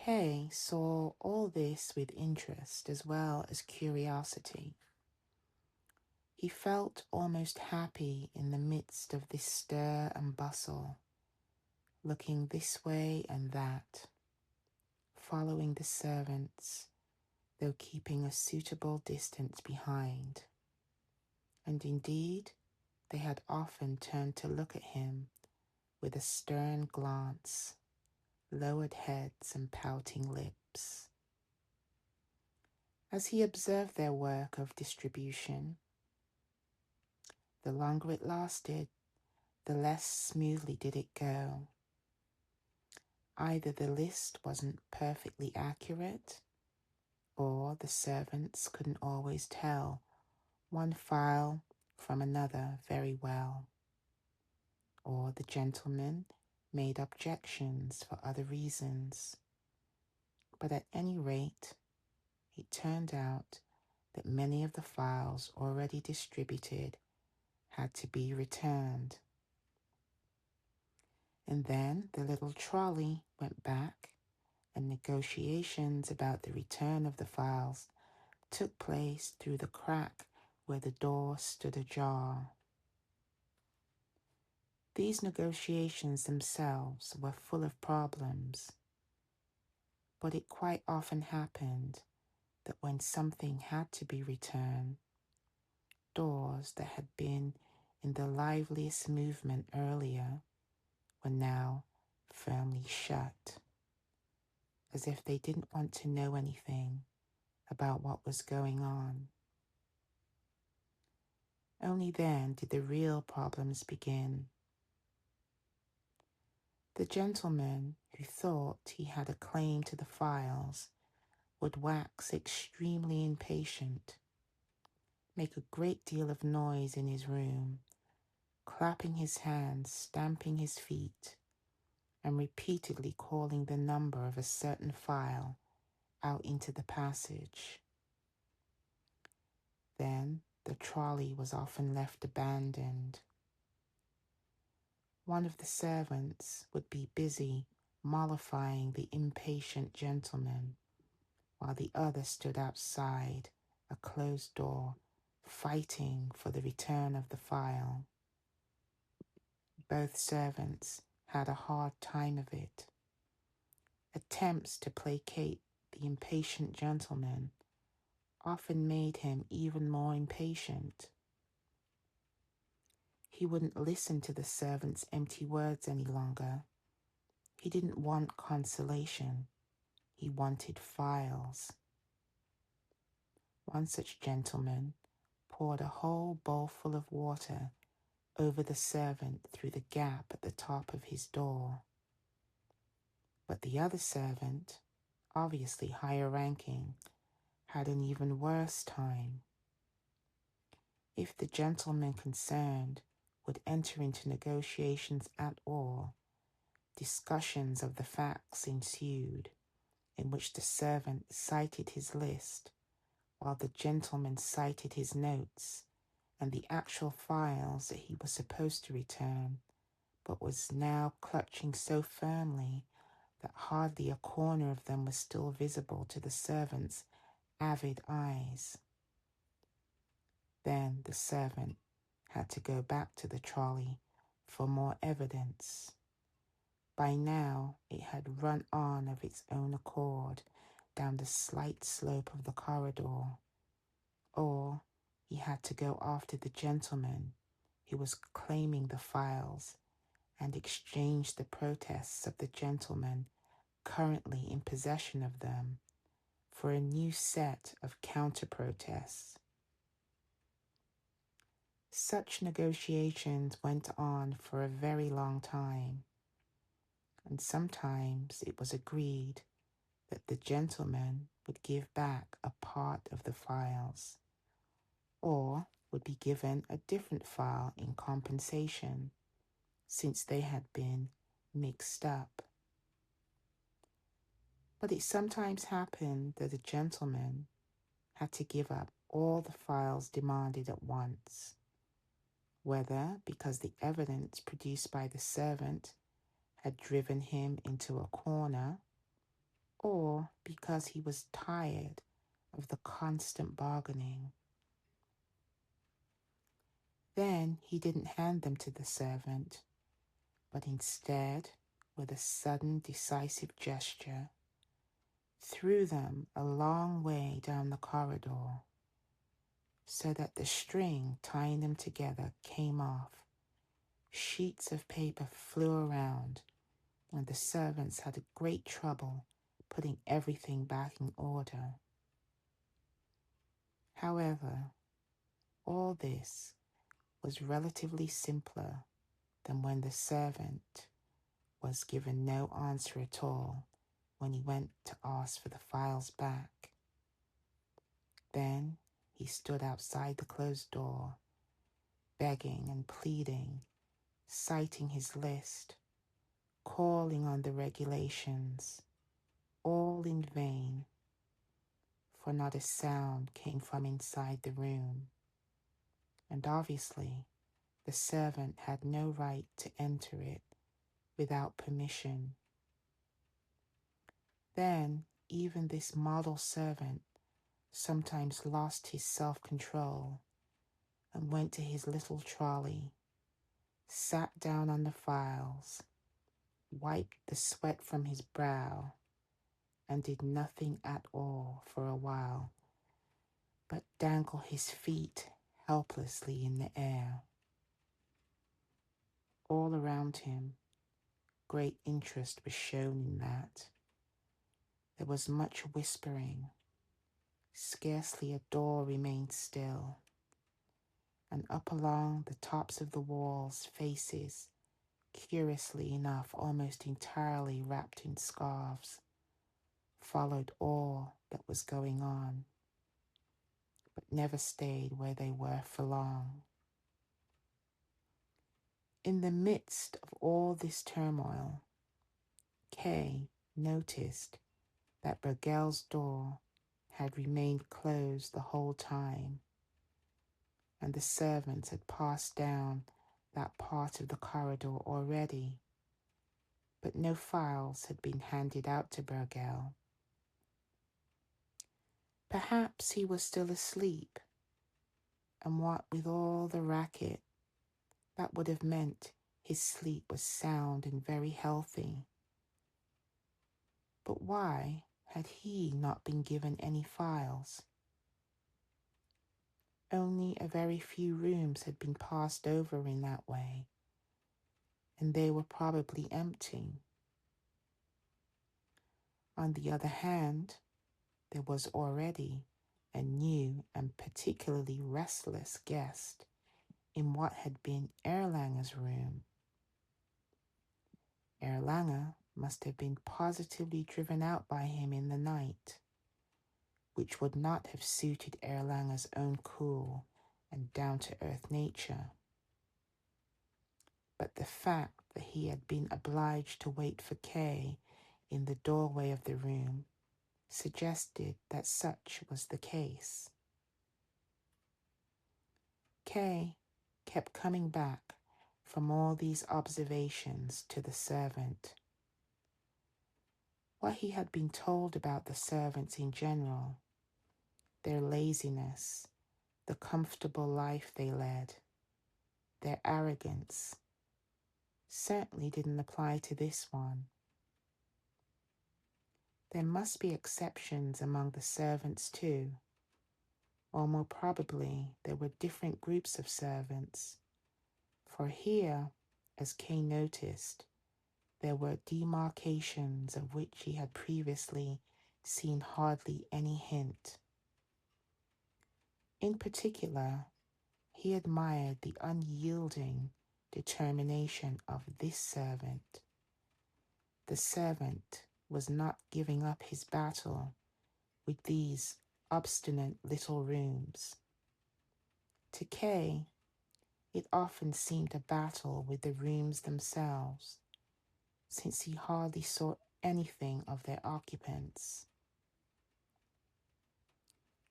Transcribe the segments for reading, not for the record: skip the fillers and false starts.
K saw all this with interest as well as curiosity. He felt almost happy in the midst of this stir and bustle, looking this way and that, following the servants, though keeping a suitable distance behind. And indeed, they had often turned to look at him with a stern glance, lowered heads and pouting lips. As he observed their work of distribution, the longer it lasted, the less smoothly did it go. Either the list wasn't perfectly accurate, or the servants couldn't always tell one file from another very well, or the gentleman made objections for other reasons. But at any rate, it turned out that many of the files already distributed had to be returned. And then the little trolley went back, and negotiations about the return of the files took place through the crack where the door stood ajar. These negotiations themselves were full of problems, but it quite often happened that when something had to be returned, doors that had been in the liveliest movement earlier were now firmly shut, as if they didn't want to know anything about what was going on. Only then did the real problems begin. The gentleman who thought he had a claim to the files would wax extremely impatient, make a great deal of noise in his room, clapping his hands, stamping his feet, and repeatedly calling the number of a certain file out into the passage. Then the trolley was often left abandoned. One of the servants would be busy mollifying the impatient gentleman, while the other stood outside a closed door, fighting for the return of the file. Both servants had a hard time of it. Attempts to placate the impatient gentleman often made him even more impatient. He wouldn't listen to the servant's empty words any longer. He didn't want consolation. He wanted files. One such gentleman poured a whole bowlful of water over the servant through the gap at the top of his door. But the other servant, obviously higher ranking, had an even worse time. If the gentleman concerned would enter into negotiations at all, discussions of the facts ensued, in which the servant cited his list, while the gentleman cited his notes and the actual files that he was supposed to return, but was now clutching so firmly that hardly a corner of them was still visible to the servant's avid eyes. Then the servant had to go back to the trolley for more evidence. By now it had run on of its own accord down the slight slope of the corridor, or he had to go after the gentleman who was claiming the files and exchange the protests of the gentleman currently in possession of them for a new set of counter-protests. Such negotiations went on for a very long time, and sometimes it was agreed that the gentleman would give back a part of the files, or would be given a different file in compensation, since they had been mixed up. But it sometimes happened that a gentleman had to give up all the files demanded at once, whether because the evidence produced by the servant had driven him into a corner, or because he was tired of the constant bargaining. Then he didn't hand them to the servant, but instead, with a sudden decisive gesture, threw them a long way down the corridor, so that the string tying them together came off. Sheets of paper flew around, and the servants had great trouble putting everything back in order. However, all this was relatively simpler than when the servant was given no answer at all when he went to ask for the files back. Then he stood outside the closed door, begging and pleading, citing his list, calling on the regulations, all in vain, for not a sound came from inside the room, and obviously the servant had no right to enter it without permission. Then even this model servant sometimes lost his self-control and went to his little trolley, sat down on the files, wiped the sweat from his brow, and did nothing at all for a while but dangle his feet helplessly in the air. All around him, great interest was shown in that. There was much whispering. Scarcely a door remained still, and up along the tops of the walls, faces, curiously enough almost entirely wrapped in scarves, followed all that was going on, but never stayed where they were for long. In the midst of all this turmoil, Kay noticed that Bergel's door had remained closed the whole time, and the servants had passed down that part of the corridor already, but no files had been handed out to Bergel. Perhaps he was still asleep, and what with all the racket, that would have meant his sleep was sound and very healthy. But why had he not been given any files? Only a very few rooms had been passed over in that way, and they were probably empty. On the other hand, there was already a new and particularly restless guest in what had been Erlanger's room. Erlanger must have been positively driven out by him in the night, which would not have suited Erlanger's own cool and down-to-earth nature. But the fact that he had been obliged to wait for Kay in the doorway of the room suggested that such was the case. Kay kept coming back from all these observations to the servant. What he had been told about the servants in general, their laziness, the comfortable life they led, their arrogance, certainly didn't apply to this one. There must be exceptions among the servants too, or more probably there were different groups of servants, for here, as Kay noticed, there were demarcations of which he had previously seen hardly any hint. In particular, he admired the unyielding determination of this servant. The servant was not giving up his battle with these obstinate little rooms. To Kay, it often seemed a battle with the rooms themselves, since he hardly saw anything of their occupants.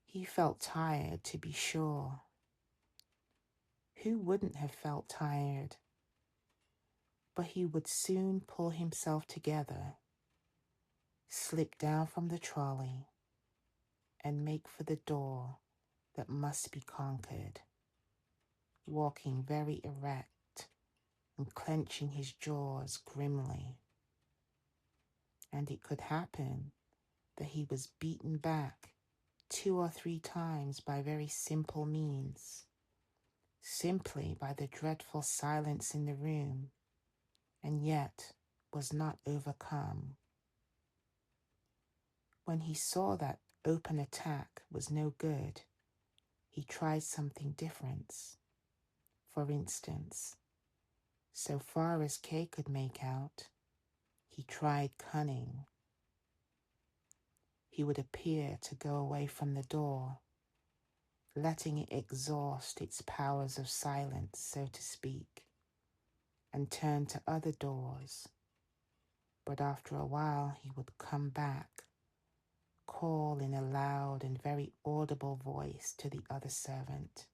He felt tired, to be sure. Who wouldn't have felt tired? But he would soon pull himself together, slip down from the trolley and make for the door that must be conquered, walking very erect and clenching his jaws grimly. And it could happen that he was beaten back 2 or 3 times by very simple means, simply by the dreadful silence in the room, and yet was not overcome. When he saw that open attack was no good, he tried something different. For instance, so far as Kay could make out, he tried cunning. He would appear to go away from the door, letting it exhaust its powers of silence, so to speak, and turn to other doors. But after a while he would come back, call in a loud and very audible voice to the other servant,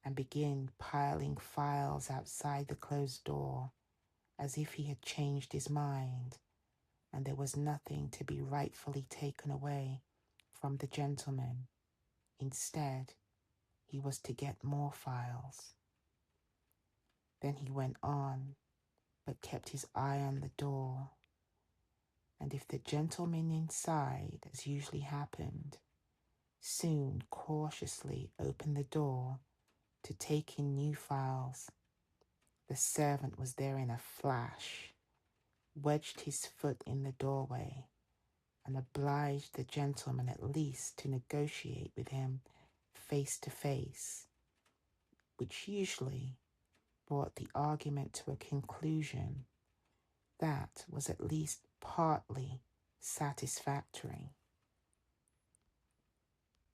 and begin piling files outside the closed door as if he had changed his mind and there was nothing to be rightfully taken away from the gentleman. Instead, he was to get more files. Then he went on, but kept his eye on the door, and if the gentleman inside, as usually happened, soon cautiously opened the door to take in new files, the servant was there in a flash, wedged his foot in the doorway, and obliged the gentleman at least to negotiate with him face to face, which usually brought the argument to a conclusion that was at least partly satisfactory.